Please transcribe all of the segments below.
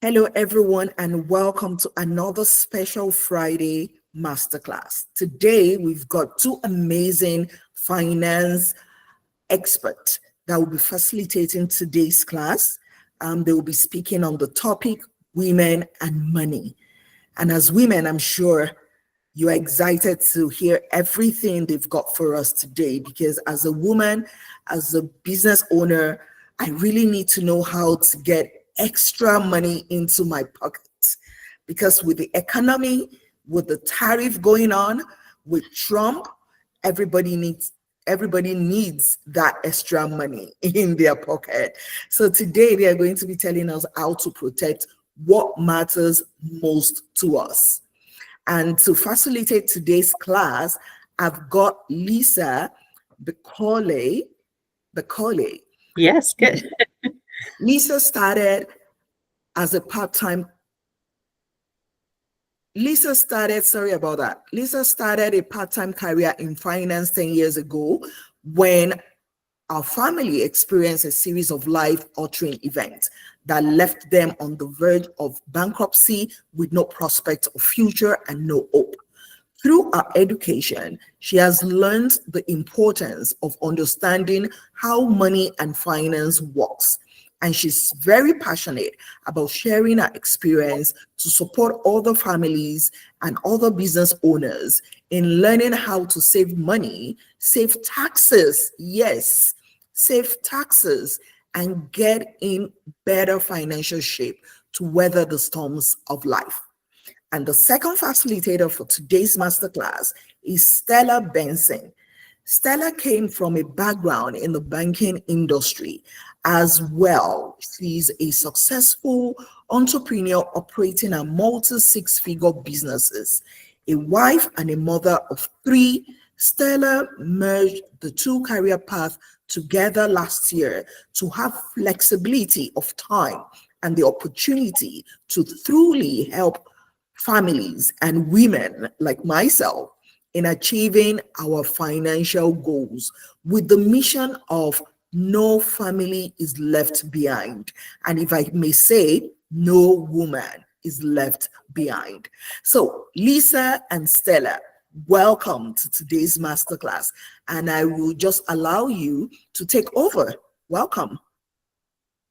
Hello, everyone, and welcome to another special Friday Masterclass. Today, we've got two amazing finance experts that will be facilitating today's class. They will be speaking on the topic women and money. And as women, I'm sure you're excited to hear everything they've got for us today, because as a woman, as a business owner, I really need to know how to get extra money into my pocket. Because with the economy, with the tariff going on, with Trump, everybody needs that extra money in their pocket. So today they are going to be telling us how to protect what matters most to us. And to facilitate today's class, I've got Lisa Bacole. Yes, good. Lisa started as a part-time. Lisa started a part-time career in finance 10 years ago when our family experienced a series of life-altering events that left them on the verge of bankruptcy with no prospect of future and no hope. Through her education, she has learned the importance of understanding how money and finance works. And she's very passionate about sharing her experience to support other families and other business owners in learning how to save money, save taxes, yes, save taxes, and get in better financial shape to weather the storms of life. And the second facilitator for today's masterclass is Stella Benson. Stella came from a background in the banking industry as well. She's a successful entrepreneur operating a multi-six-figure businesses. A wife and a mother of three, Stella merged the two career paths together last year to have flexibility of time and the opportunity to truly help families and women like myself in achieving our financial goals with the mission of no family is left behind. And if I may say, no woman is left behind. So Lisa and Stella, welcome to today's masterclass. And I will just allow you to take over. Welcome.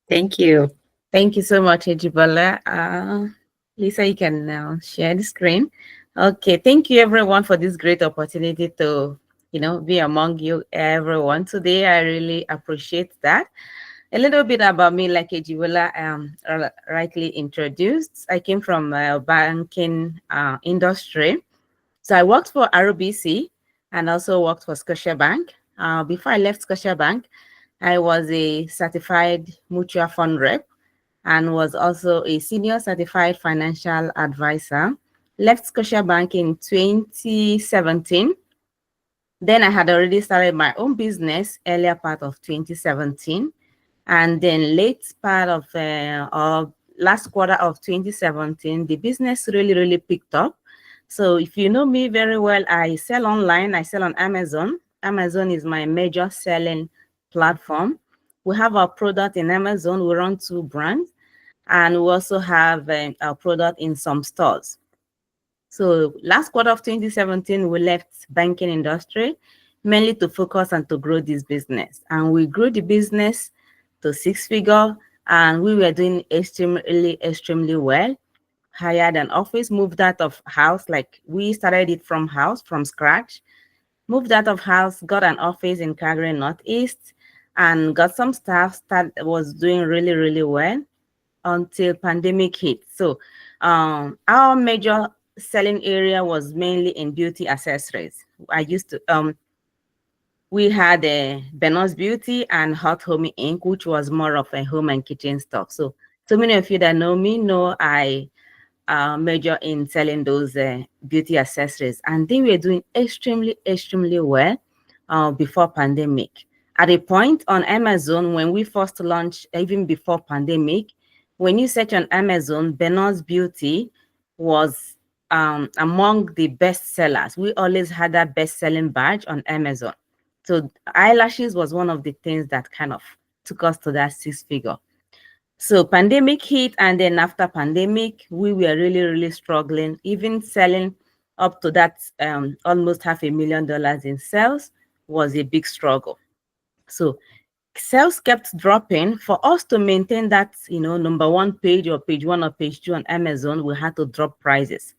Thank you. Thank you so much, Ejibola. Lisa, you can now share the screen. Okay, thank you everyone for this great opportunity to, be among you everyone today. I really appreciate that. A little bit about me, like Ejibola rightly introduced. I came from banking industry. So I worked for RBC and also worked for Scotiabank. Before I left Scotiabank, I was a certified mutual fund rep and was also a senior certified financial advisor. Left Scotiabank in 2017. Then I had already started my own business earlier part of 2017. And then late part of last quarter of 2017, the business really picked up. So if you know me very well, I sell online. I sell on Amazon. Amazon is my major selling platform. We have our product in Amazon. We run 2 brands. And we also have our product in some stores. So last quarter of 2017, we left banking industry mainly to focus and to grow this business. And we grew the business to 6-figure, and we were doing extremely well. Hired an office, moved out of house, like we started it from house, from scratch. Moved out of house, got an office in Calgary Northeast, and got some staff that was doing really well until pandemic hit. So our major selling area was mainly in beauty accessories. We had a Benos Beauty and Hot Home Inc., which was more of a home and kitchen stuff. So many of you that know me know I major in selling those beauty accessories, and they were doing extremely well before pandemic. At a point on Amazon, when we first launched, even before pandemic, when you search on Amazon, Benos Beauty was among the best sellers. We always had that best-selling badge on Amazon. So eyelashes was one of the things that kind of took us to that 6-figure. So pandemic hit, and then after pandemic, we were really, really struggling. Even selling up to that almost $500,000 in sales was a big struggle. So sales kept dropping. For us to maintain that, number one page or page one or page two on Amazon, we had to drop prices.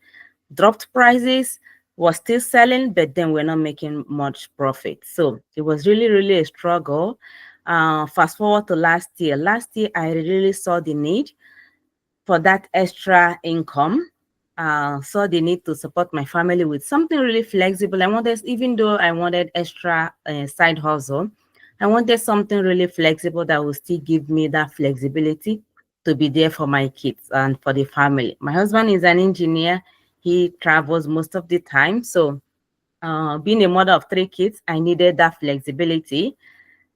Dropped prices, was still selling, but then we're not making much profit. So it was really, really a struggle. Fast forward to last year. Last year, I really saw the need for that extra income. Saw the need to support my family with something really flexible. I wanted, even though I wanted extra side hustle, I wanted something really flexible that would still give me that flexibility to be there for my kids and for the family. My husband is an engineer. He travels most of the time. So being a mother of 3 kids, I needed that flexibility.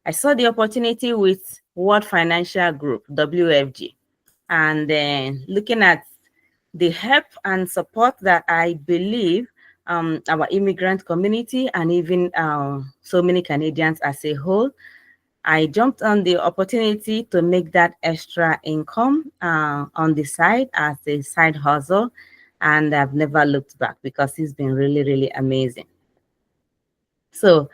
I saw the opportunity with World Financial Group, WFG, and then looking at the help and support that I believe our immigrant community and even so many Canadians as a whole, I jumped on the opportunity to make that extra income on the side as a side hustle, and I've never looked back because it's been really, really amazing. So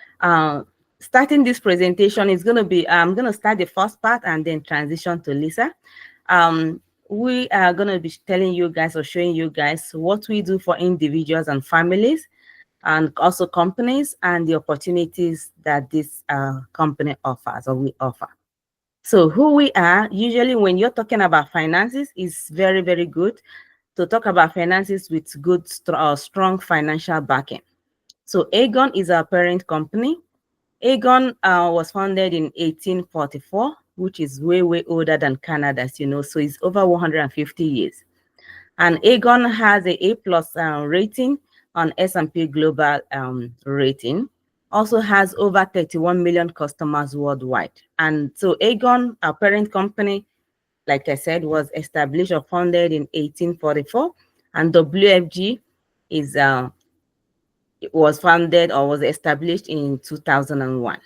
starting this presentation is going to be, I'm going to start the first part and then transition to Lisa. We are going to be telling you guys or showing you guys what we do for individuals and families and also companies and the opportunities that this company offers or we offer. So who we are, usually when you're talking about finances, is very, very good to talk about finances with good, strong financial backing. So Aegon is our parent company. Aegon was founded in 1844, which is way, way older than Canada, as you know, so it's over 150 years. And Aegon has a A+ rating on S&P Global rating, also has over 31 million customers worldwide. And so Aegon, our parent company, like I said, was established or founded in 1844, and WFG is was founded or was established in 2001.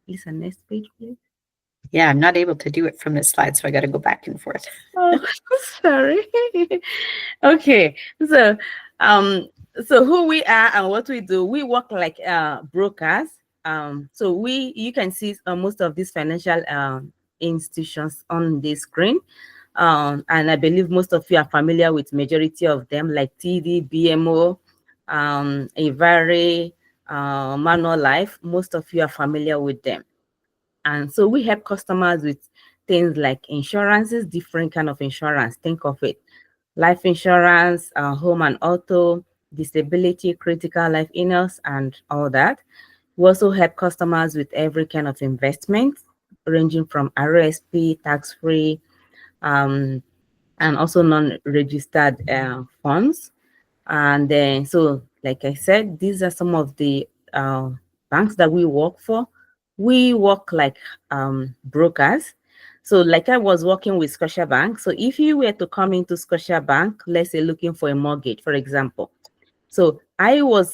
Lisa, next page, please. Yeah, I'm not able to do it from this slide, so I got to go back and forth. Oh, sorry. Okay, so who we are and what we do, we work like brokers. So you can see most of these financial institutions on the screen. And I believe most of you are familiar with majority of them, like TD, BMO, Ivari, Manulife. Most of you are familiar with them. And so we help customers with things like insurances, different kind of insurance. Think of it: life insurance, home and auto, disability, critical life illness, and all that. We also help customers with every kind of investment, ranging from RSP, tax-free, and also non-registered funds. And then, so like I said, these are some of the banks that we work for. We work like brokers. So like I was working with Scotiabank. So if you were to come into Scotiabank, let's say looking for a mortgage, for example. So I will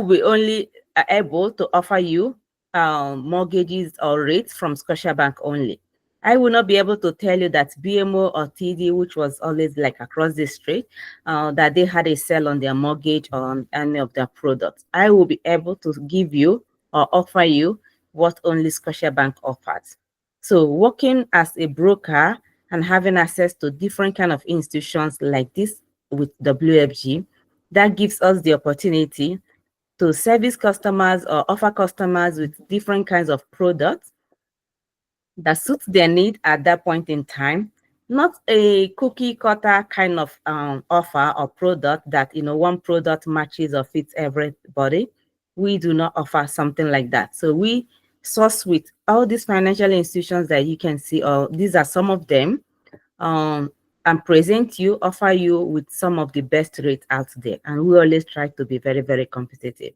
be only able to offer you mortgages or rates from Scotiabank only. I will not be able to tell you that BMO or TD, which was always like across the street, that they had a sale on their mortgage or on any of their products. I will be able to give you or offer you what only Scotiabank offers. So working as a broker and having access to different kind of institutions like this with WFG, that gives us the opportunity to service customers or offer customers with different kinds of products that suits their need at that point in time, not a cookie cutter kind of offer or product that, one product matches or fits everybody. We do not offer something like that. So we source with all these financial institutions that you can see, or these are some of them, and present you, offer you with some of the best rates out there. And we always try to be very, very competitive.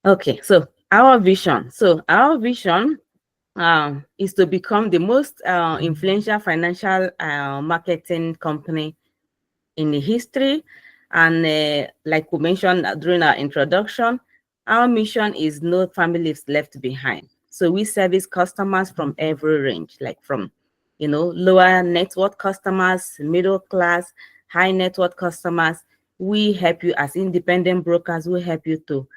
Okay, so our vision. So our vision is to become the most influential financial marketing company in the history. And like we mentioned during our introduction, Our mission is no family is left behind. So we service customers from every range, like from, lower net worth customers, middle class, high net worth customers. We help you as independent brokers. We help you to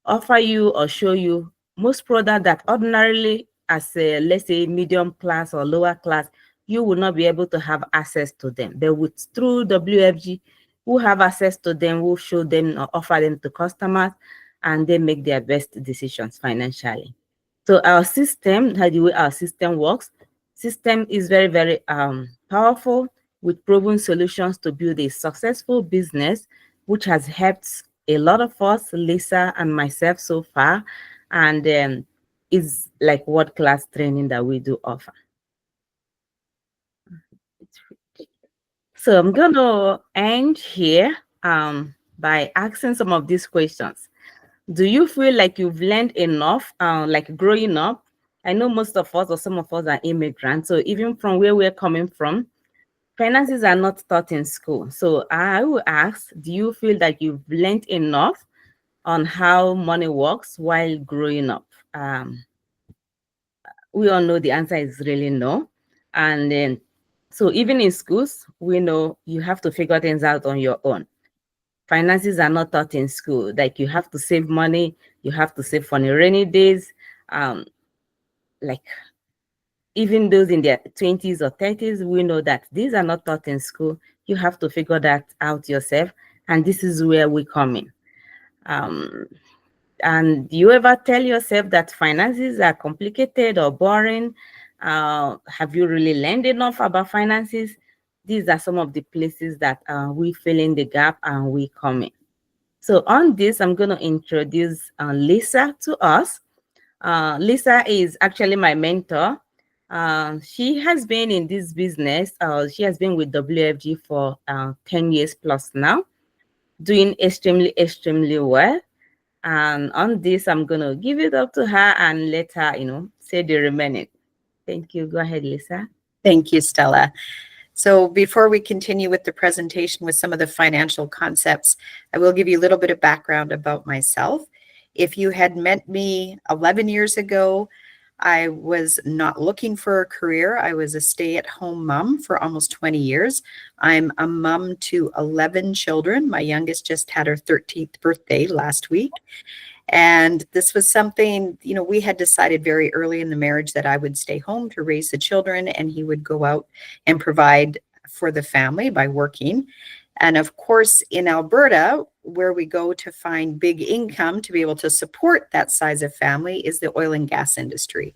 offer you or show you most products that ordinarily as a, let's say, medium class or lower class, you will not be able to have access to them. But with through WFG, who have access to them, will show them or offer them to customers, and they make their best decisions financially. So our system, how the way our system works, system is very, very powerful with proven solutions to build a successful business, which has helped a lot of us, Lisa and myself so far, and is like world-class training that we do offer. So I'm going to end here by asking some of these questions. Do you feel like you've learned enough, like growing up? I know most of us or some of us are immigrants. So even from where we're coming from, finances are not taught in school. So I will ask, do you feel that you've learned enough on how money works while growing up? We all know the answer is really no. And then, so even in schools, we know you have to figure things out on your own. Finances are not taught in school. Like you have to save money, you have to save for the rainy days. Like even those in their 20s or 30s, we know that these are not taught in school. You have to figure that out yourself. And this is where we come in. And do you ever tell yourself that finances are complicated or boring? Have you really learned enough about finances? These are some of the places that we fill in the gap and we come in. So on this, I'm going to introduce Lisa to us. Lisa is actually my mentor. She has been in this business. She has been with WFG for 10 years plus now, doing extremely, extremely well. And on this, I'm going to give it up to her and let her, say the remaining. Thank you. Go ahead, Lisa. Thank you, Stella. So before we continue with the presentation with some of the financial concepts, I will give you a little bit of background about myself. If you had met me 11 years ago, I was not looking for a career. I was a stay-at-home mom for almost 20 years. I'm a mom to 11 children. My youngest just had her 13th birthday last week. And this was something, we had decided very early in the marriage that I would stay home to raise the children and he would go out and provide for the family by working. And of course, in Alberta, where we go to find big income to be able to support that size of family is the oil and gas industry.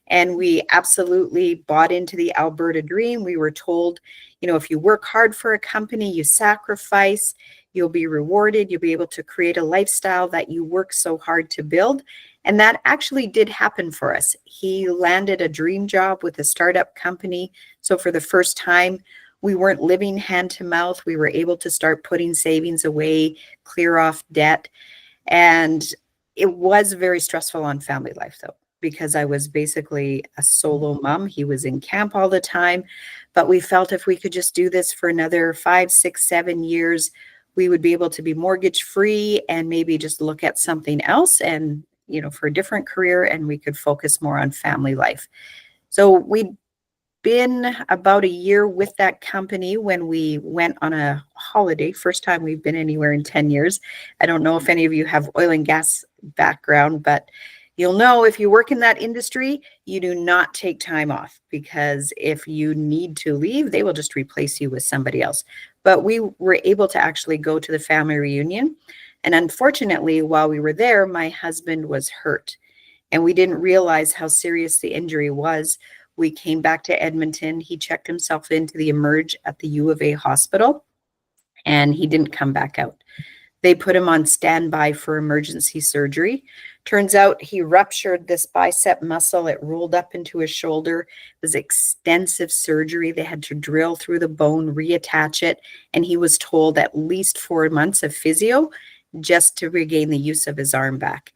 And we absolutely bought into the Alberta dream. We were told, if you work hard for a company, you sacrifice, you'll be rewarded, you'll be able to create a lifestyle that you work so hard to build. And that actually did happen for us. He landed a dream job with a startup company. So for the first time, we weren't living hand to mouth. We were able to start putting savings away, clear off debt. And it was very stressful on family life, though, because I was basically a solo mom. He was in camp all the time. But we felt if we could just do this for another 5, 6, 7 years, we would be able to be mortgage free and maybe just look at something else and, for a different career, and we could focus more on family life. So we'd been about a year with that company when we went on a holiday. First time we've been anywhere in 10 years. I don't know if any of you have oil and gas background, but you'll know if you work in that industry, you do not take time off, because if you need to leave, they will just replace you with somebody else. But we were able to actually go to the family reunion. And unfortunately, while we were there, my husband was hurt. And we didn't realize how serious the injury was. We came back to Edmonton. He checked himself into the Emerge at the U of A hospital, and he didn't come back out. They put him on standby for emergency surgery. Turns out he ruptured this bicep muscle. It rolled up into his shoulder. It was extensive surgery. They had to drill through the bone, reattach it, and he was told at least 4 months of physio just to regain the use of his arm back.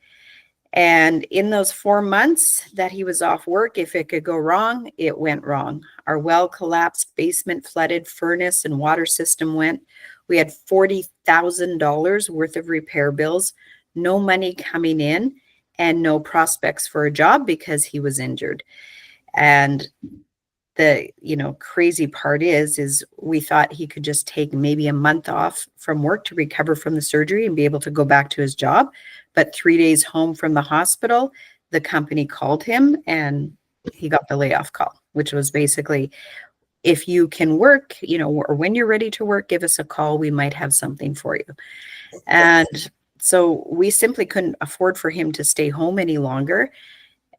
And in those 4 months that he was off work, if it could go wrong, it went wrong. Our well collapsed, basement flooded, furnace and water system went. We had $40,000 worth of repair bills. no money coming in, and no prospects for a job because he was injured. And the crazy part is we thought he could just take maybe a month off from work to recover from the surgery and be able to go back to his job. But 3 days home from the hospital, the company called him and he got the layoff call, which was basically, if you can work, or when you're ready to work, give us a call. We might have something for you. And so we simply couldn't afford for him to stay home any longer.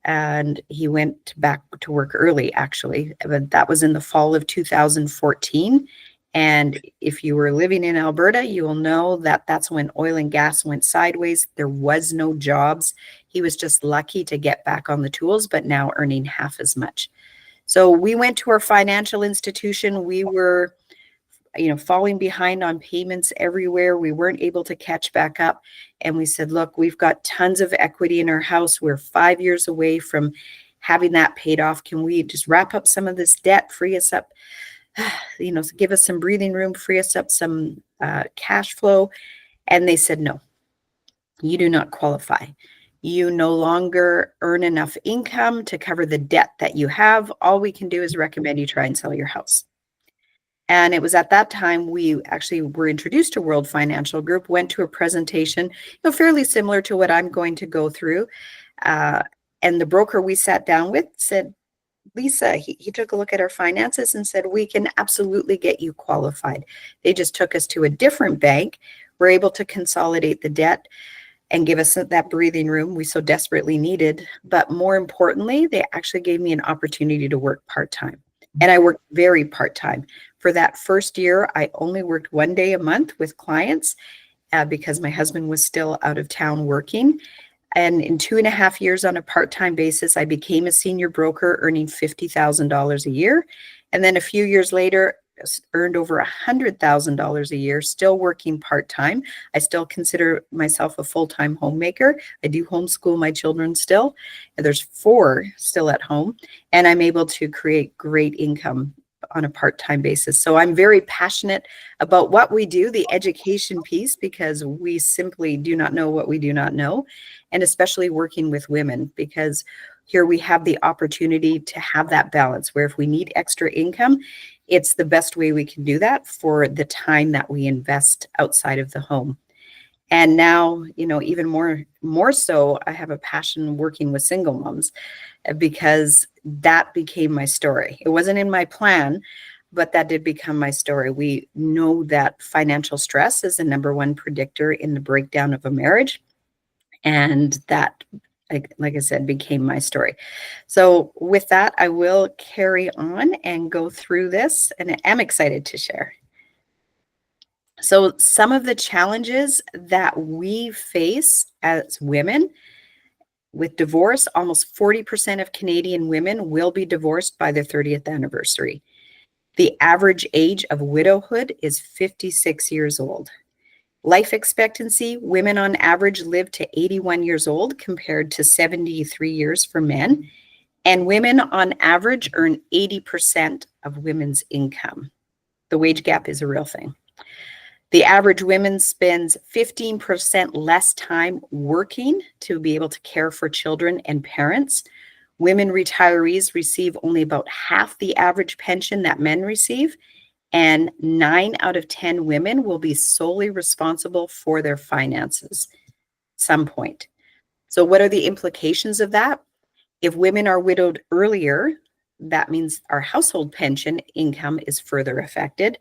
And he went back to work early, actually. But that was in the fall of 2014. And if you were living in Alberta, you will know that that's when oil and gas went sideways. There was no jobs. He was just lucky to get back on the tools, but now earning half as much. So we went to our financial institution. We were, falling behind on payments everywhere. We weren't able to catch back up. And we said, look, we've got tons of equity in our house. We're 5 years away from having that paid off. Can we just wrap up some of this debt, free us up, give us some breathing room, free us up some cash flow? And they said, no, you do not qualify. You no longer earn enough income to cover the debt that you have. All we can do is recommend you try and sell your house. And it was at that time we actually were introduced to World Financial Group, went to a presentation, fairly similar to what I'm going to go through. And the broker we sat down with said, Lisa, he took a look at our finances and said, we can absolutely get you qualified. They just took us to a different bank. We're able to consolidate the debt and give us that breathing room we so desperately needed. But more importantly, they actually gave me an opportunity to work part-time. And I worked very part-time. For that first year, I only worked 1 day a month with clients because my husband was still out of town working. And in 2.5 years on a part-time basis, I became a senior broker earning $50,000 a year. And then a few years later, earned over $100,000 a year, still working part-time. I still consider myself a full-time homemaker. I do homeschool my children still. And there's 4 still at home. And I'm able to create great income on a part-time basis. So I'm very passionate about what we do, the education piece, because we simply do not know what we do not know. And especially working with women, because here we have the opportunity to have that balance where if we need extra income, it's the best way we can do that for the time that we invest outside of the home. And now, even more so, I have a passion working with single moms because that became my story. It wasn't in my plan, but that did become my story. We know that financial stress is the #1 predictor in the breakdown of a marriage. And that, like I said, became my story. So with that, I will carry on and go through this, and I'm excited to share. So some of the challenges that we face as women with divorce, almost 40% of Canadian women will be divorced by their 30th anniversary. The average age of widowhood is 56 years old. Life expectancy, women on average live to 81 years old compared to 73 years for men. And women on average earn 80% of women's income. The wage gap is a real thing. The average woman spends 15% less time working to be able to care for children and parents. Women retirees receive only about half the average pension that men receive. And 9 out of 10 women will be solely responsible for their finances at some point. So what are the implications of that? If women are widowed earlier, that means our household pension income is further affected.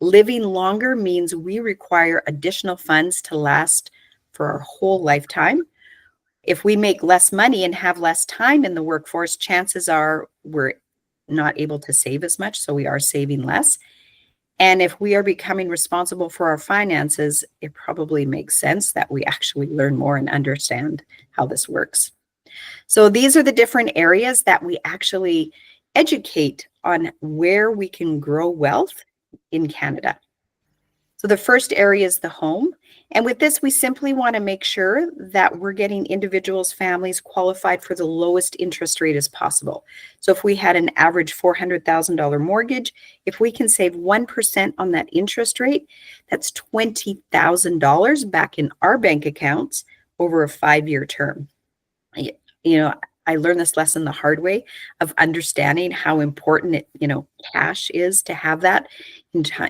Living longer means we require additional funds to last for our whole lifetime. If we make less money and have less time in the workforce, chances are we're not able to save as much, so we are saving less. And if we are becoming responsible for our finances, it probably makes sense that we actually learn more and understand how this works. So these are the different areas that we actually educate on where we can grow wealth in Canada. So the first area is the home. And with this, we simply want to make sure that we're getting individuals, families qualified for the lowest interest rate as possible. So if we had an average $400,000 mortgage, if we can save 1% on that interest rate, that's $20,000 back in our bank accounts over a 5-year term. You know, I learned this lesson the hard way of understanding how important cash is to have that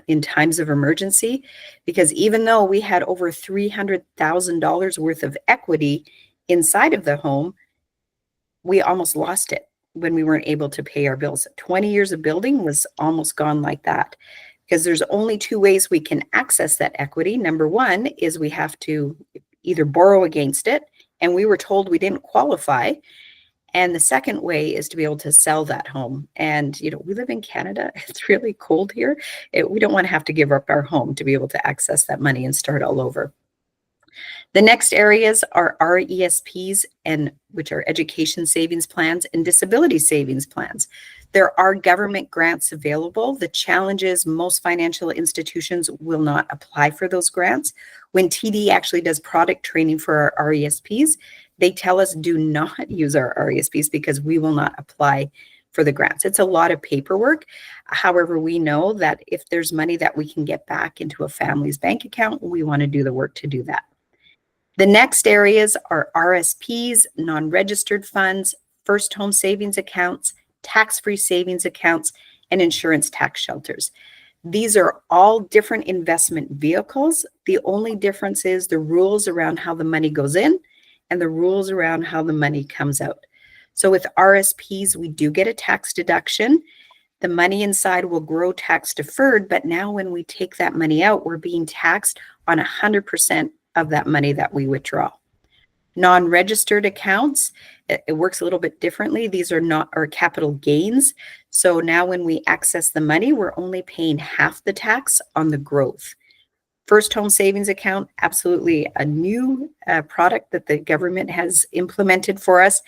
in times of emergency, because even though we had over $300,000 worth of equity inside of the home, we almost lost it when we weren't able to pay our bills. 20 years of building was almost gone like that, because there's only two ways we can access that equity. Number one is we have to either borrow against it, and we were told we didn't qualify. And the second way is to be able to sell that home. And, we live in Canada. It's really cold here. We don't want to have to give up our home to be able to access that money and start all over. The next areas are RESPs, which are education savings plans, and disability savings plans. There are government grants available. The challenge is most financial institutions will not apply for those grants. When TD actually does product training for our RESPs, they tell us do not use our RESPs because we will not apply for the grants. It's a lot of paperwork. However, we know that if there's money that we can get back into a family's bank account, we want to do the work to do that. The next areas are RSPs, non-registered funds, first home savings accounts, tax-free savings accounts, and insurance tax shelters. These are all different investment vehicles. The only difference is the rules around how the money goes in and the rules around how the money comes out. So with RSPs, we do get a tax deduction. The money inside will grow tax deferred, but now when we take that money out, we're being taxed on 100% of that money that we withdraw. Non-registered accounts, it works a little bit differently. These are not our capital gains. So now when we access the money, we're only paying half the tax on the growth. First home savings account, absolutely a new product that the government has implemented for us.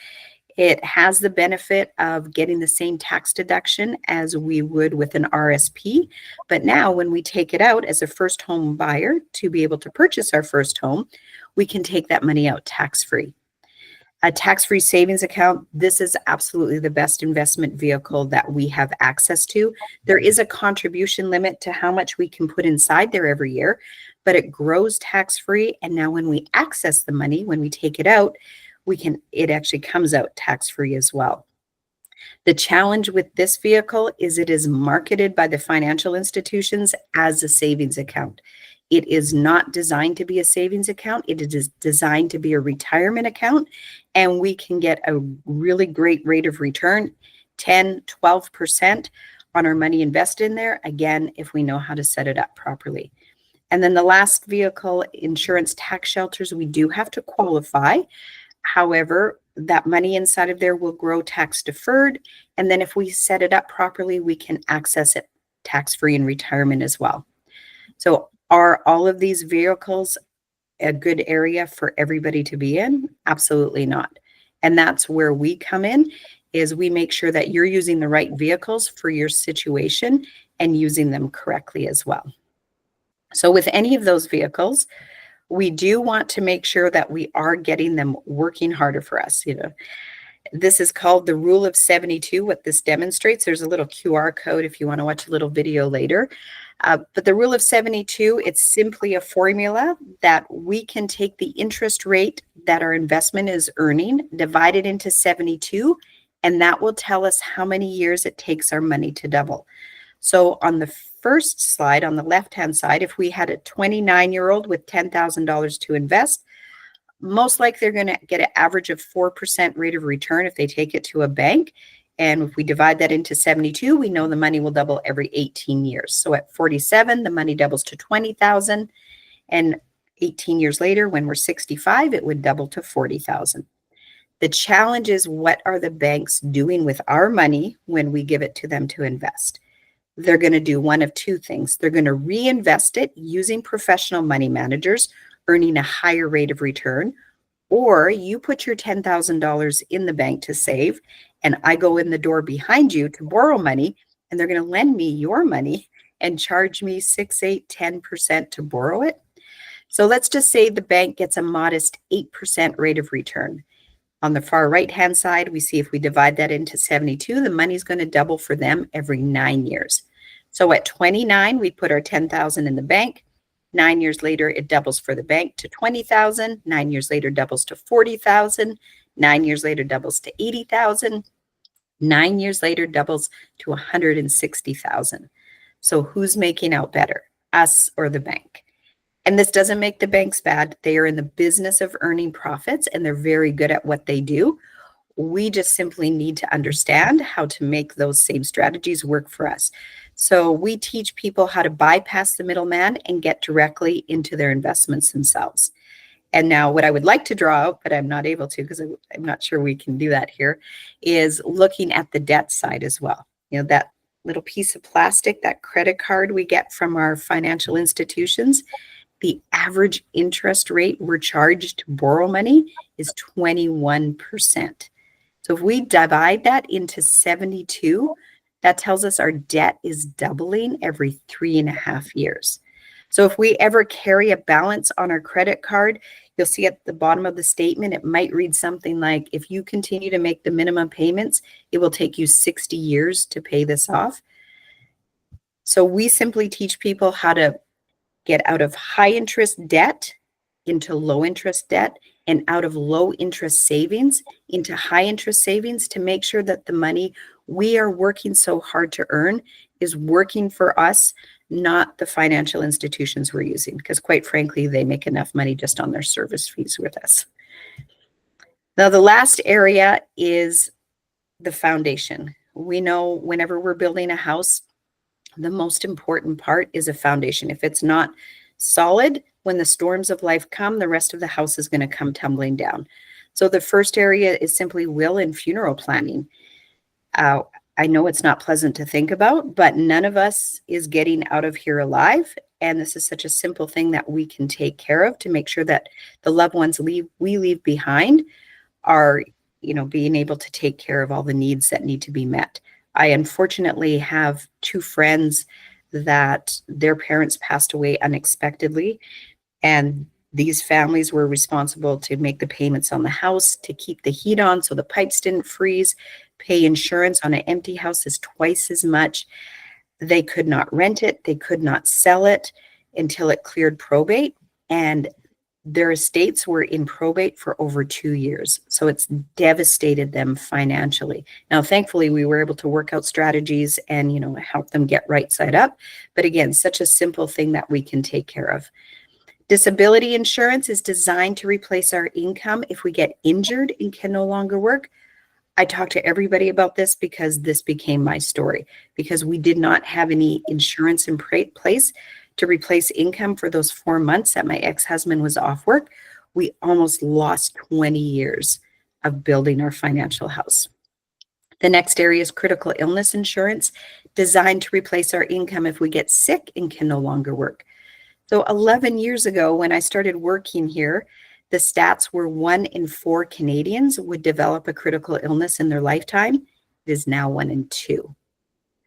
It has the benefit of getting the same tax deduction as we would with an RSP. But now when we take it out as a first home buyer to be able to purchase our first home, we can take that money out tax-free. A tax-free savings account, this is absolutely the best investment vehicle that we have access to. There is a contribution limit to how much we can put inside there every year, but it grows tax-free. And now when we access the money, when we take it out, it actually comes out tax-free as well. The challenge with this vehicle is it is marketed by the financial institutions as a savings account. It is not designed to be a savings account. It is designed to be a retirement account, and we can get a really great rate of return, 10, 12% on our money invested in there, again, if we know how to set it up properly. And then the last vehicle, insurance tax shelters, we do have to qualify. However, that money inside of there will grow tax deferred. And then if we set it up properly, we can access it tax-free in retirement as well. So are all of these vehicles a good area for everybody to be in? Absolutely not. And that's where we come in, is we make sure that you're using the right vehicles for your situation and using them correctly as well. So with any of those vehicles, we do want to make sure that we are getting them working harder for us. This is called the Rule of 72. What this demonstrates, there's a little QR code if you want to watch a little video later. But the Rule of 72, it's simply a formula that we can take the interest rate that our investment is earning, divide it into 72, and that will tell us how many years it takes our money to double. So on the first slide, on the left-hand side, if we had a 29-year-old with $10,000 to invest, most likely they're going to get an average of 4% rate of return if they take it to a bank. And if we divide that into 72, we know the money will double every 18 years. So at 47, the money doubles to 20,000. And 18 years later, when we're 65, it would double to 40,000. The challenge is, what are the banks doing with our money when we give it to them to invest? They're going to do one of two things. They're going to reinvest it using professional money managers, earning a higher rate of return, or you put your $10,000 in the bank to save, and I go in the door behind you to borrow money, and they're going to lend me your money and charge me 6, 8, 10% to borrow it. So let's just say the bank gets a modest 8% rate of return. On the far right-hand side, we see if we divide that into 72, the money's going to double for them every 9 years. So at 29, we put our $10,000 in the bank. 9 years later, it doubles for the bank to 20,000. 9 years later, doubles to 40,000. 9 years later, doubles to 80,000. 9 years later, doubles to 160,000. So who's making out better, us or the bank? And this doesn't make the banks bad. They are in the business of earning profits and they're very good at what they do. We just simply need to understand how to make those same strategies work for us. So we teach people how to bypass the middleman and get directly into their investments themselves. And now what I would like to draw out, but I'm not able to because I'm not sure we can do that here, is looking at the debt side as well. You know, that little piece of plastic, that credit card we get from our financial institutions, the average interest rate we're charged to borrow money is 21%. So if we divide that into 72, that tells us our debt is doubling every 3.5 years. So if we ever carry a balance on our credit card, you'll see at the bottom of the statement, it might read something like, if you continue to make the minimum payments, it will take you 60 years to pay this off. So we simply teach people how to get out of high interest debt into low interest debt and out of low interest savings into high interest savings to make sure that the money we are working so hard to earn is working for us, not the financial institutions we're using, because quite frankly, they make enough money just on their service fees with us. Now, the last area is the foundation. We know whenever we're building a house, the most important part is a foundation. If it's not solid, when the storms of life come, the rest of the house is going to come tumbling down. So the first area is simply will and funeral planning. I know it's not pleasant to think about, but none of us is getting out of here alive. And this is such a simple thing that we can take care of to make sure that the loved ones we leave behind are, being able to take care of all the needs that need to be met. I unfortunately have 2 friends that their parents passed away unexpectedly, and these families were responsible to make the payments on the house, to keep the heat on so the pipes didn't freeze, pay insurance on an empty house is twice as much. They could not rent it. They could not sell it until it cleared probate. And their estates were in probate for over 2 years. So it's devastated them financially. Now, thankfully, we were able to work out strategies and, help them get right side up. But again, such a simple thing that we can take care of. Disability insurance is designed to replace our income if we get injured and can no longer work. I talk to everybody about this because this became my story, because we did not have any insurance in place to replace income for those 4 months that my ex-husband was off work. We almost lost 20 years of building our financial house. The next area is critical illness insurance, designed to replace our income if we get sick and can no longer work. So 11 years ago, when I started working here, the stats were 1 in 4 Canadians would develop a critical illness in their lifetime. It is now 1 in 2.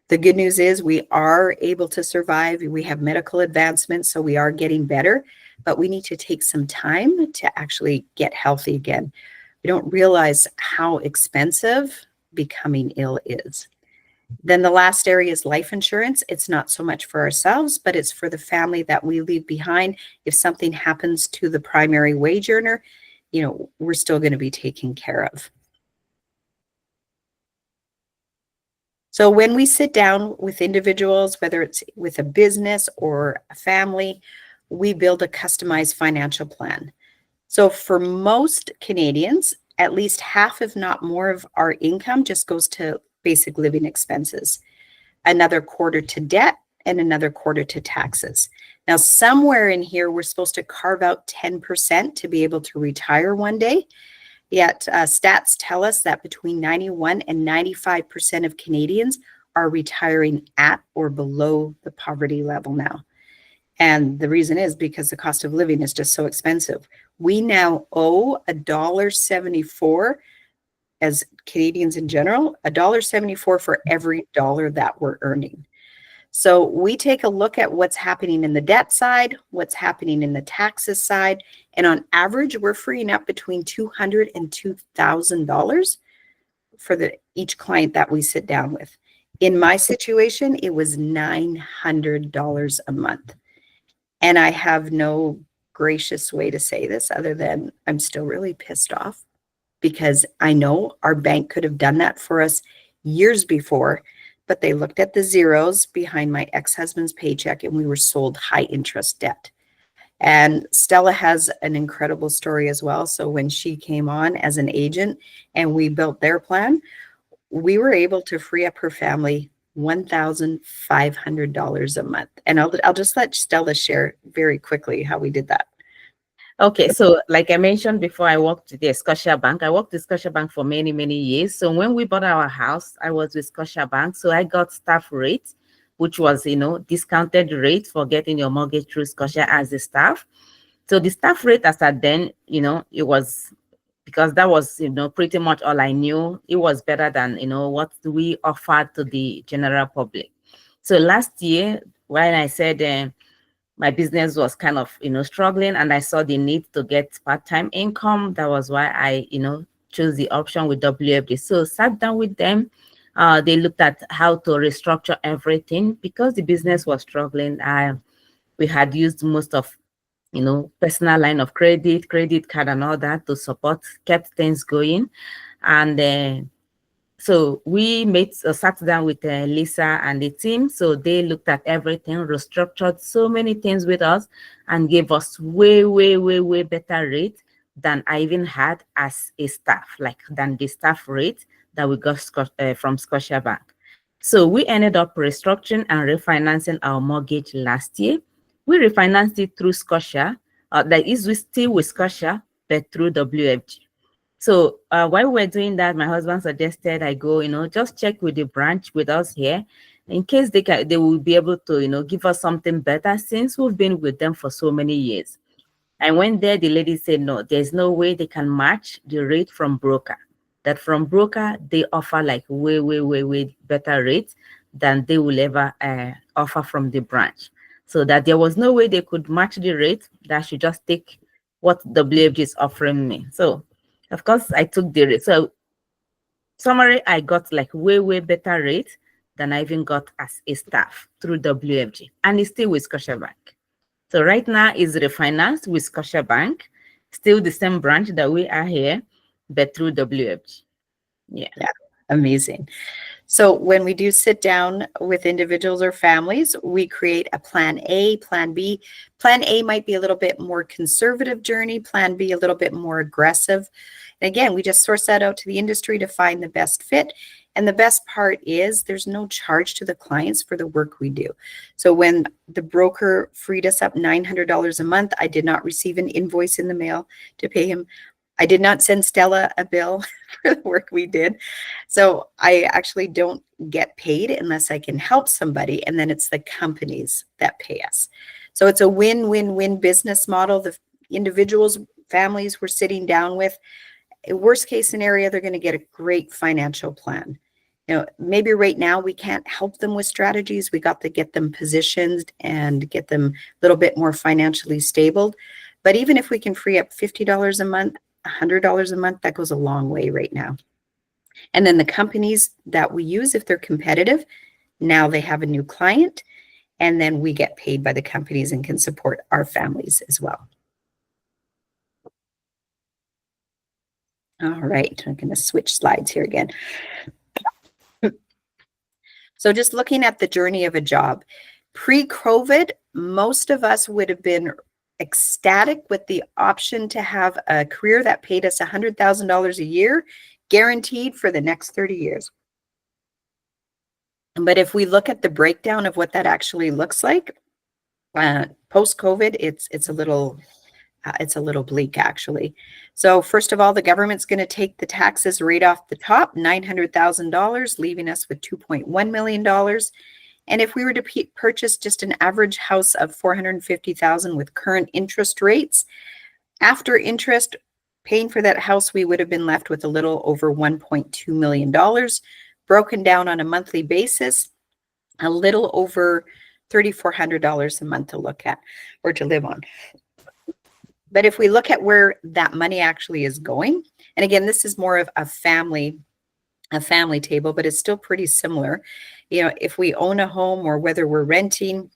The good news is we are able to survive. We have medical advancements, so we are getting better, but we need to take some time to actually get healthy again. We don't realize how expensive becoming ill is. Then the last area is life insurance. It's not so much for ourselves, but it's for the family that we leave behind. If something happens to the primary wage earner, we're still going to be taken care of. So when we sit down with individuals, whether it's with a business or a family, we build a customized financial plan. So for most Canadians, at least half, if not more, of our income just goes to basic living expenses, another quarter to debt, and another quarter to taxes. Now, somewhere in here, we're supposed to carve out 10% to be able to retire one day. Yet stats tell us that between 91 and 95% of Canadians are retiring at or below the poverty level now. And the reason is because the cost of living is just so expensive. We now owe $1.74 as Canadians in general, $1.74 for every dollar that we're earning. So we take a look at what's happening in the debt side, what's happening in the taxes side, and on average, we're freeing up between $200 and $2,000 for each client that we sit down with. In my situation, it was $900 a month. And I have no gracious way to say this other than I'm still really pissed off, because I know our bank could have done that for us years before, but they looked at the zeros behind my ex-husband's paycheck and we were sold high interest debt. And Stella has an incredible story as well. So when she came on as an agent and we built their plan, we were able to free up her family $1,500 a month. And I'll just let Stella share very quickly how we did that. Okay, so like I mentioned before, I worked at the Scotiabank. I worked at Scotiabank for many, many years. So when we bought our house, I was with Scotiabank. So I got staff rate, which was, discounted rate for getting your mortgage through Scotia as a staff. So the staff rate as at then, it was, because that was, pretty much all I knew. It was better than, what we offered to the general public. So last year, when I said, my business was kind of, struggling, and I saw the need to get part-time income. That was why I, chose the option with WFD. So sat down with them. They looked at how to restructure everything because the business was struggling. We had used most of, personal line of credit card and all that to support, kept things going. And so we sat down with Lisa and the team. So they looked at everything, restructured so many things with us, and gave us way, way, way, way better rate than I even had as a staff, than the staff rate that we got from Scotiabank. So we ended up restructuring and refinancing our mortgage last year. We refinanced it through Scotia. That is, we still with Scotia, but through WFG. So while we're doing that, my husband suggested I go, just check with the branch with us here, in case they will be able to, give us something better, since we've been with them for so many years. I went there, the lady said, no, there's no way they can match the rate from broker. That from broker, they offer way, way, way, way better rates than they will ever offer from the branch. So that there was no way they could match the rate, that I should just take what WFG is offering me. So of course, I took the rate. So summary, I got way, way better rate than I even got as a staff through WFG. And it's still with Scotiabank. So right now is refinanced with Scotiabank, still the same branch that we are here, but through WFG. Yeah, amazing. So when we do sit down with individuals or families, we create a plan A, plan B. Plan A might be a little bit more conservative journey, plan B a little bit more aggressive. And again, we just source that out to the industry to find the best fit. And the best part is there's no charge to the clients for the work we do. So when the broker freed us up $900 a month, I did not receive an invoice in the mail to pay him. I did not send Stella a bill for the work we did. So I actually don't get paid unless I can help somebody. And then it's the companies that pay us. So it's a win-win-win business model. The individuals, families we're sitting down with, worst case scenario, they're going to get a great financial plan. Maybe right now we can't help them with strategies. We got to get them positioned and get them a little bit more financially stable. But even if we can free up $50 a month, $100 a month, that goes a long way right now. And then the companies that we use, if they're competitive, now they have a new client, and then we get paid by the companies and can support our families as well. All right, I'm going to switch slides here again. So just looking at the journey of a job, pre-COVID, most of us would have been ecstatic with the option to have a career that paid us $100,000 a year, guaranteed for the next 30 years. But if we look at the breakdown of what that actually looks like, post-COVID, it's a little bleak, actually. So first of all, the government's going to take the taxes right off the top, $900,000, leaving us with $2.1 million. And if we were to purchase just an average house of $450,000 with current interest rates, after interest, paying for that house, we would have been left with a little over $1.2 million, broken down on a monthly basis, a little over $3,400 a month to look at or to live on. But if we look at where that money actually is going, and again, this is more of a family table, but it's still pretty similar. If we own a home or whether we're renting,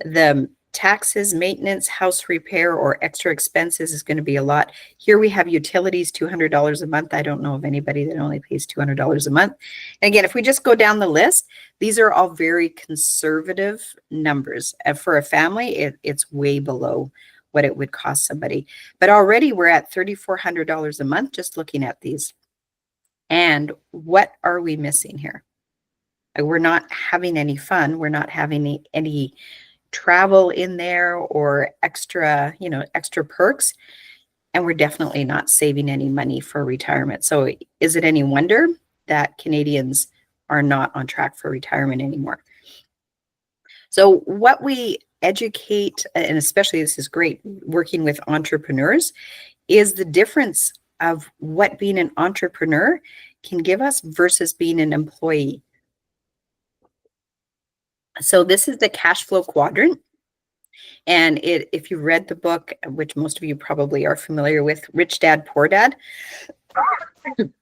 the taxes, maintenance, house repair, or extra expenses is going to be a lot. Here we have utilities, $200 a month. I don't know of anybody that only pays $200 a month. And again, if we just go down the list, these are all very conservative numbers. For a family, it's way below what it would cost somebody. But already we're at $3,400 a month just looking at these. And what are we missing here? We're not having any fun. We're not having any travel in there or extra, extra perks. And we're definitely not saving any money for retirement. So is it any wonder that Canadians are not on track for retirement anymore? So what we educate, and especially this is great working with entrepreneurs, is the difference of what being an entrepreneur can give us versus being an employee. So this is the cash flow quadrant. And if you read the book, which most of you probably are familiar with, Rich Dad, Poor Dad,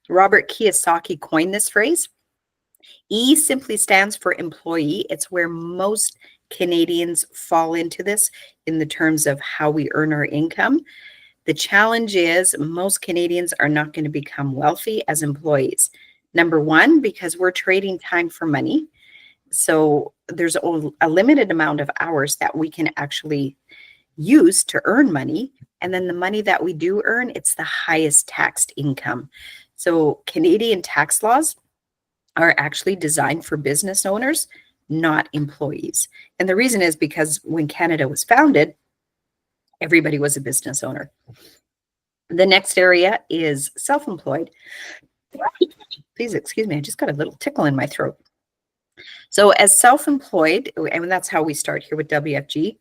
Robert Kiyosaki coined this phrase. E simply stands for employee. It's where most Canadians fall into this in the terms of how we earn our income. The challenge is most Canadians are not going to become wealthy as employees. Number one, because we're trading time for money. So there's a limited amount of hours that we can actually use to earn money. And then the money that we do earn, it's the highest taxed income. So Canadian tax laws are actually designed for business owners, not employees. And the reason is because when Canada was founded, everybody was a business owner. The next area is self-employed. Please excuse me, I just got a little tickle in my throat. So as self-employed, and that's how we start here with WFG,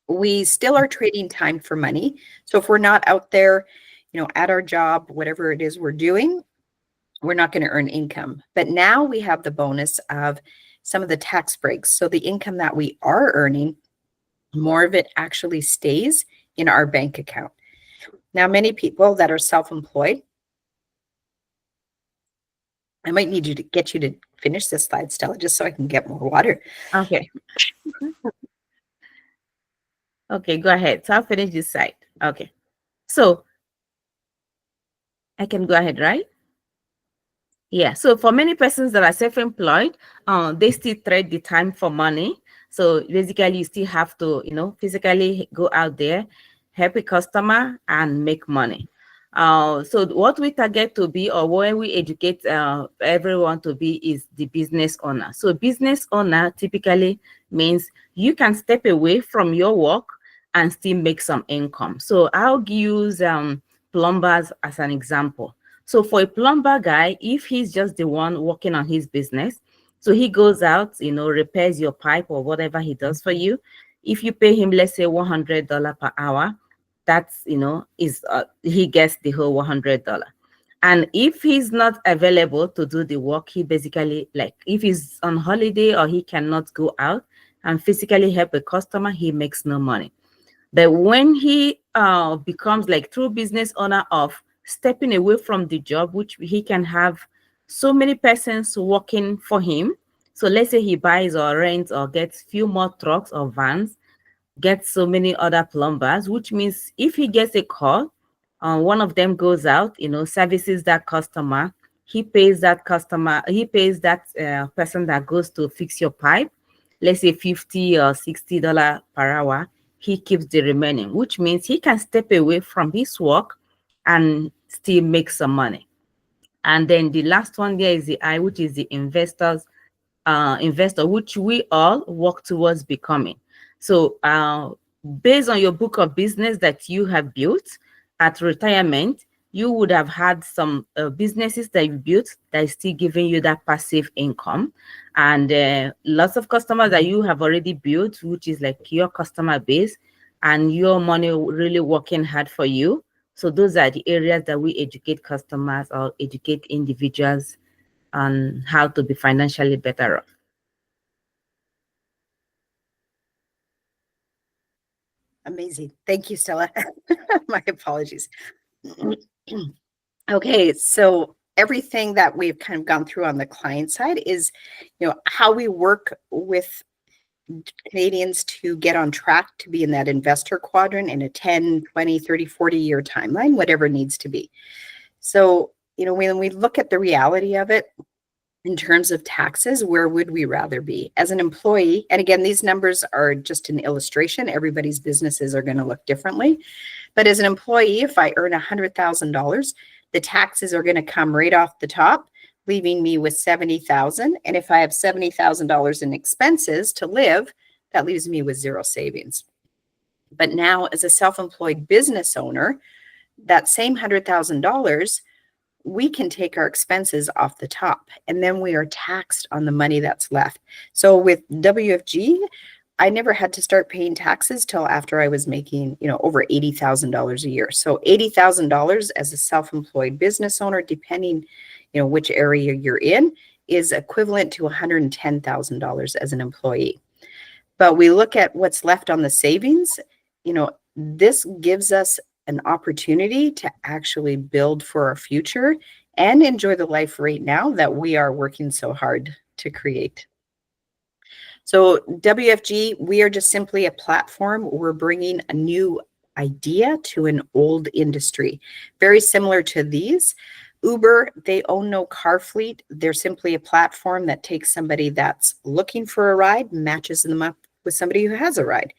we still are trading time for money. So if we're not out there, at our job, whatever it is we're doing, we're not going to earn income. But now we have the bonus of some of the tax breaks. So the income that we are earning, more of it actually stays in our bank account. Now, many people that are self-employed, I might need you to get you to finish this slide, Stella, just so I can get more water. Okay. Okay, go ahead. So I'll finish this side. Okay. So I can go ahead, right? Yeah. So for many persons that are self-employed, they still trade the time for money. So basically, you still have to, physically go out there, help a customer, and make money. So what we target to be, or when we educate everyone to be, is the business owner. So business owner typically means you can step away from your work and still make some income. So I'll use plumbers as an example. So for a plumber guy, if he's just the one working on his business, so he goes out, repairs your pipe or whatever he does for you. If you pay him, let's say $100 per hour, that's, he gets the whole $100. And if he's not available to do the work, he basically, like, if he's on holiday or he cannot go out and physically help a customer, he makes no money. But when he becomes like true business owner of stepping away from the job, which he can have so many persons working for him. So let's say he buys or rents or gets few more trucks or vans, gets so many other plumbers, which means if he gets a call, one of them goes out, services that customer, he pays that customer, he pays that person that goes to fix your pipe, let's say $50 or $60 per hour, he keeps the remaining, which means he can step away from his work and still make some money. And then the last one there is the I, which is the investor, which we all work towards becoming. So based on your book of business that you have built at retirement, you would have had some businesses that you built that is still giving you that passive income. And lots of customers that you have already built, which is like your customer base and your money really working hard for you. So those are the areas that we educate customers or educate individuals on how to be financially better off. Amazing. Thank you, Stella. My apologies. Okay, so everything that we've kind of gone through on the client side is, how we work with Canadians to get on track to be in that investor quadrant in a 10, 20, 30, 40-year timeline, whatever needs to be. So, when we look at the reality of it, in terms of taxes, where would we rather be? As an employee, and again, these numbers are just an illustration. Everybody's businesses are going to look differently. But as an employee, if I earn $100,000, the taxes are going to come right off the top, leaving me with $70,000. And if I have $70,000 in expenses to live, that leaves me with zero savings. But now, as a self-employed business owner, that same $100,000, we can take our expenses off the top, and then we are taxed on the money that's left. So with WFG, I never had to start paying taxes till after I was making, over $80,000 a year. So $80,000 as a self-employed business owner, depending, which area you're in, is equivalent to $110,000 as an employee. But we look at what's left on the savings, this gives us an opportunity to actually build for our future and enjoy the life right now that we are working so hard to create. So WFG, we are just simply a platform. We're bringing a new idea to an old industry, very similar to these. Uber, they own no car fleet. They're simply a platform that takes somebody that's looking for a ride, matches them up with somebody who has a ride.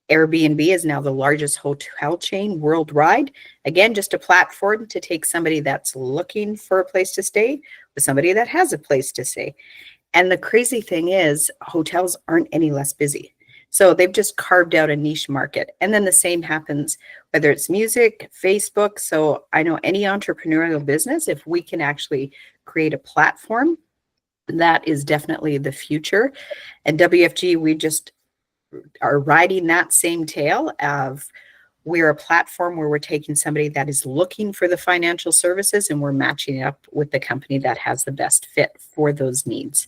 Airbnb is now the largest hotel chain worldwide. Again, just a platform to take somebody that's looking for a place to stay with somebody that has a place to stay. And the crazy thing is, hotels aren't any less busy. So they've just carved out a niche market. And then the same happens, whether it's music, Facebook. So I know any entrepreneurial business, if we can actually create a platform, that is definitely the future. And WFG, we just are riding that same tail of, we're a platform where we're taking somebody that is looking for the financial services and we're matching it up with the company that has the best fit for those needs.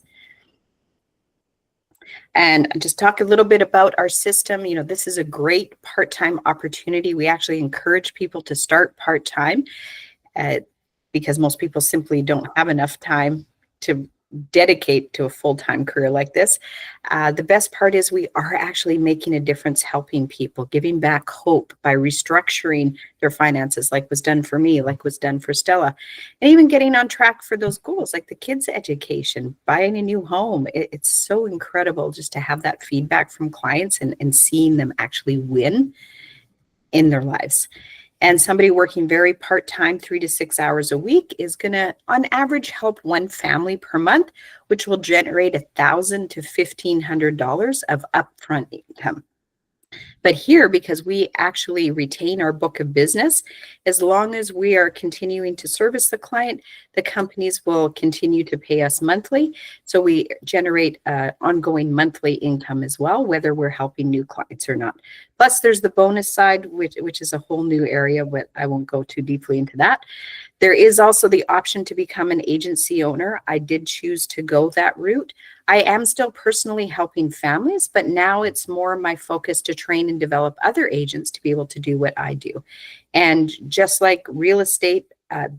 And just talk a little bit about our system. This is a great part-time opportunity. We actually encourage people to start part-time because most people simply don't have enough time to dedicate to a full-time career like this. The best part is we are actually making a difference, helping people, giving back hope by restructuring their finances, like was done for me, like was done for Stella, and even getting on track for those goals, like the kids' education, buying a new home. It's so incredible just to have that feedback from clients and seeing them actually win in their lives. And somebody working very part-time, 3 to 6 hours a week, is going to, on average, help one family per month, which will generate $1,000 to $1,500 of upfront income. But here, because we actually retain our book of business, as long as we are continuing to service the client, the companies will continue to pay us monthly. So we generate ongoing monthly income as well, whether we're helping new clients or not. Plus, there's the bonus side, which is a whole new area, but I won't go too deeply into that. There is also the option to become an agency owner. I did choose to go that route. I am still personally helping families, but now it's more my focus to train and develop other agents to be able to do what I do. And just like real estate,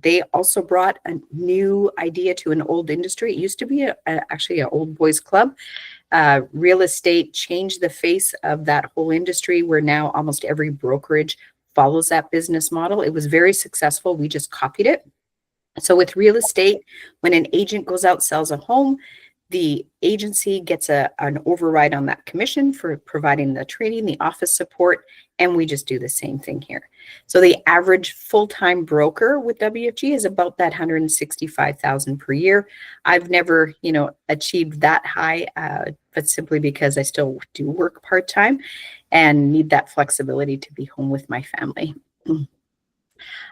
they also brought a new idea to an old industry. It used to be actually an old boys club. Real estate changed the face of that whole industry, where now almost every brokerage follows that business model. It was very successful. We just copied it. So with real estate, when an agent goes out, sells a home, the agency gets an override on that commission for providing the training, the office support, and we just do the same thing here. So the average full-time broker with WFG is about that $165,000 per year. I've never, achieved that high, but simply because I still do work part-time and need that flexibility to be home with my family.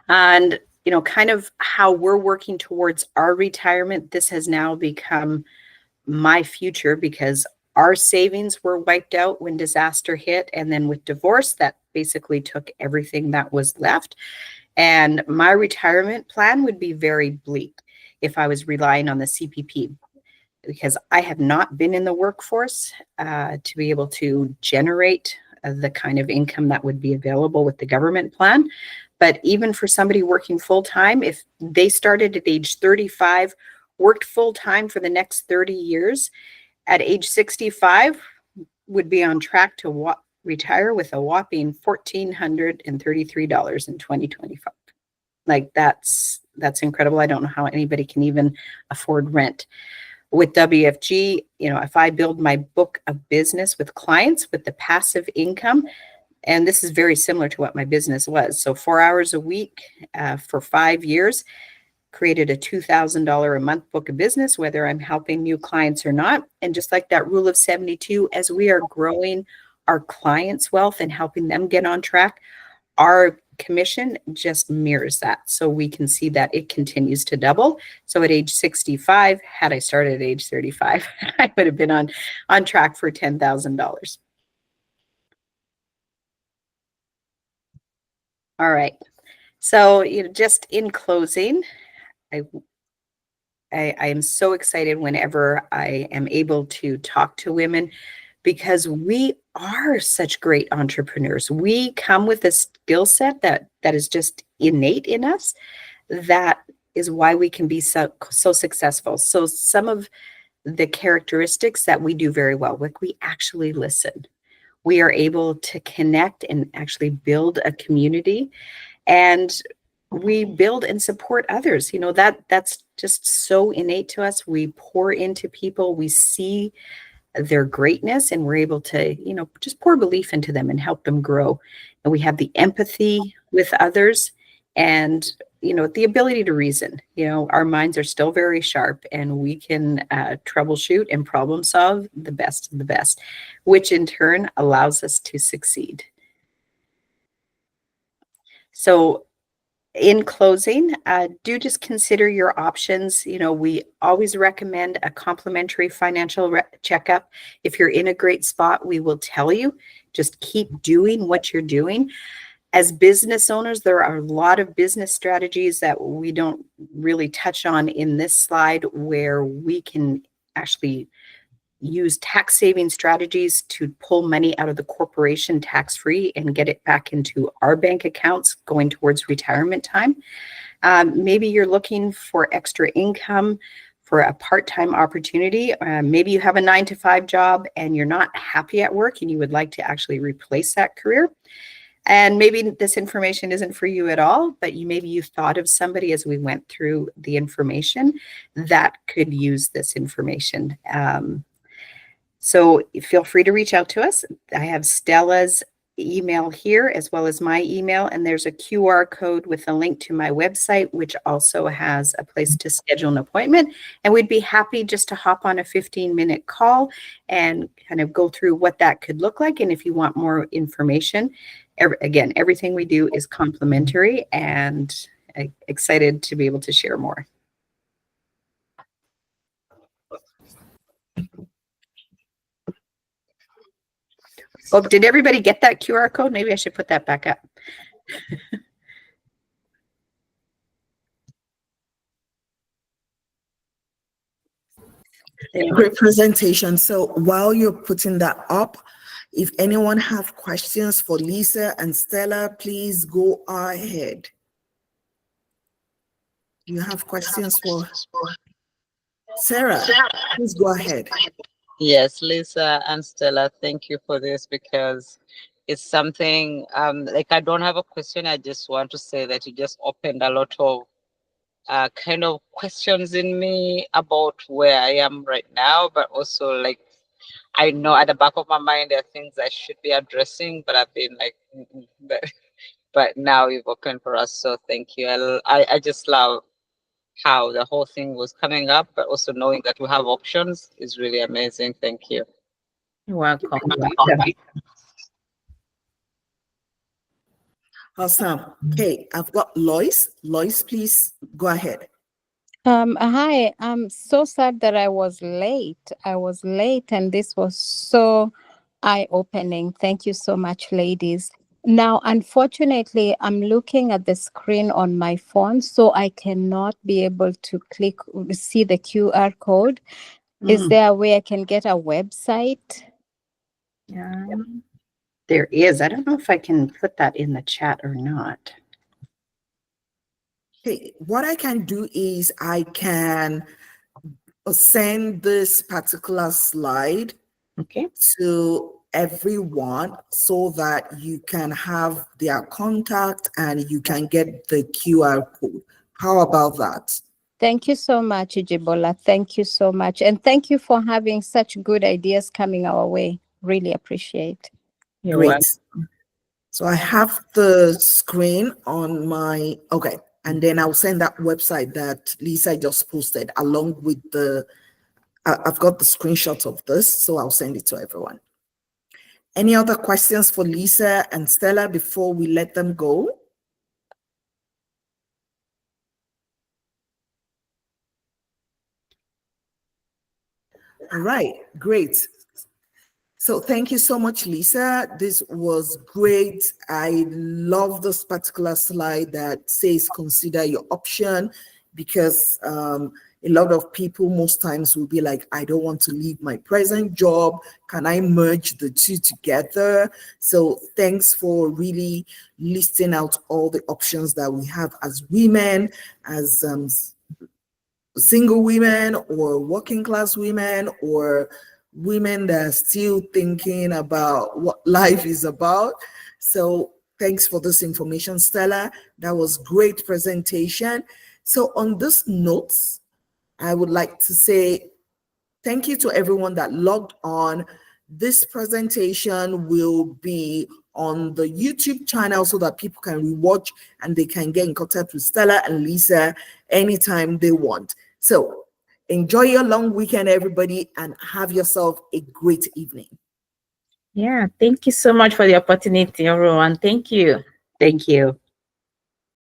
And, kind of how we're working towards our retirement, this has now become my future, because our savings were wiped out when disaster hit. And then with divorce, that basically took everything that was left. And my retirement plan would be very bleak if I was relying on the CPP, because I have not been in the workforce to be able to generate the kind of income that would be available with the government plan. But even for somebody working full-time, if they started at age 35, worked full-time for the next 30 years, at age 65, would be on track to retire with a whopping $1,433 in 2025. Like that's incredible. I don't know how anybody can even afford rent. With WFG, if I build my book of business with clients with the passive income, and this is very similar to what my business was. So 4 hours a week for 5 years, created a $2,000 a month book of business, whether I'm helping new clients or not. And just like that rule of 72, as we are growing our clients' wealth and helping them get on track, our commission just mirrors that. So we can see that it continues to double. So at age 65, had I started at age 35, I would have been on track for $10,000. All right. So, just in closing, I am so excited whenever I am able to talk to women, because we are such great entrepreneurs. We come with a skill set that is just innate in us. That is why we can be so successful. So some of the characteristics that we do very well with, we actually listen. We are able to connect and actually build a community, and we build and support others. That's just so innate to us. We pour into people. We see their greatness, and we're able to, just pour belief into them and help them grow. And we have the empathy with others, and, the ability to reason. Our minds are still very sharp, and we can troubleshoot and problem solve the best of the best, which in turn allows us to succeed. So in closing, do just consider your options. We always recommend a complimentary financial checkup. If you're in a great spot, we will tell you, just keep doing what you're doing. As business owners, there are a lot of business strategies that we don't really touch on in this slide, where we can actually use tax saving strategies to pull money out of the corporation tax-free and get it back into our bank accounts going towards retirement time. Maybe you're looking for extra income for a part-time opportunity. Maybe you have a 9-to-5 job and you're not happy at work and you would like to actually replace that career. And maybe this information isn't for you at all, but maybe you thought of somebody as we went through the information that could use this information. So feel free to reach out to us. I have Stella's email here as well as my email, and there's a QR code with a link to my website, which also has a place to schedule an appointment. And we'd be happy just to hop on a 15-minute call and kind of go through what that could look like. And if you want more information, again, everything we do is complimentary, and excited to be able to share more. Oh, did everybody get that QR code? Maybe I should put that back up. Great presentation. So while you're putting that up, if anyone have questions for Lisa and Stella, please go ahead. You have questions for Sarah? Please go ahead. Yes, Lisa and Stella, thank you for this, because it's something like I don't have a question. I just want to say that you just opened a lot of kind of questions in me about where I am right now, but also like I know at the back of my mind there are things I should be addressing, but I've been like, but now you've opened for us, so thank you. I just love how the whole thing was coming up, but also knowing that we have options is really amazing. Thank you. You're welcome. Awesome. Okay, I've got Lois. Lois, please go ahead. Hi, I'm so sad that I was late. And this was so eye-opening. Thank you so much, ladies. Now, unfortunately, I'm looking at the screen on my phone, so I cannot be able to see the QR code. Is there a way I can get a website? Yeah, there is. I don't know if I can put that in the chat or not. Okay, what I can do is I can send this particular slide Okay. to everyone so that you can have their contact and you can get the QR code. How about that? Thank you so much, Ijibola. Thank you so much. And thank you for having such good ideas coming our way. Really appreciate. You're Great. welcome. So I have the screen on my, okay. And then I'll send that website that Lisa just posted along with the, I've got the screenshots of this, so I'll send it to everyone. Any other questions for Lisa and Stella before we let them go? All right, great. So thank you so much, Lisa. This was great. I love this particular slide that says consider your option, because a lot of people most times will be like, I don't want to leave my present job. Can I merge the two together? So thanks for really listing out all the options that we have as women, as single women or working class women, or women that are still thinking about what life is about. So thanks for this information, Stella. That was great presentation. So on this notes, I would like to say thank you to everyone that logged on. This presentation will be on the YouTube channel so that people can rewatch and they can get in contact with Stella and Lisa anytime they want. So enjoy your long weekend, everybody, and have yourself a great evening. Yeah, thank you so much for the opportunity, everyone. Thank you. Thank you.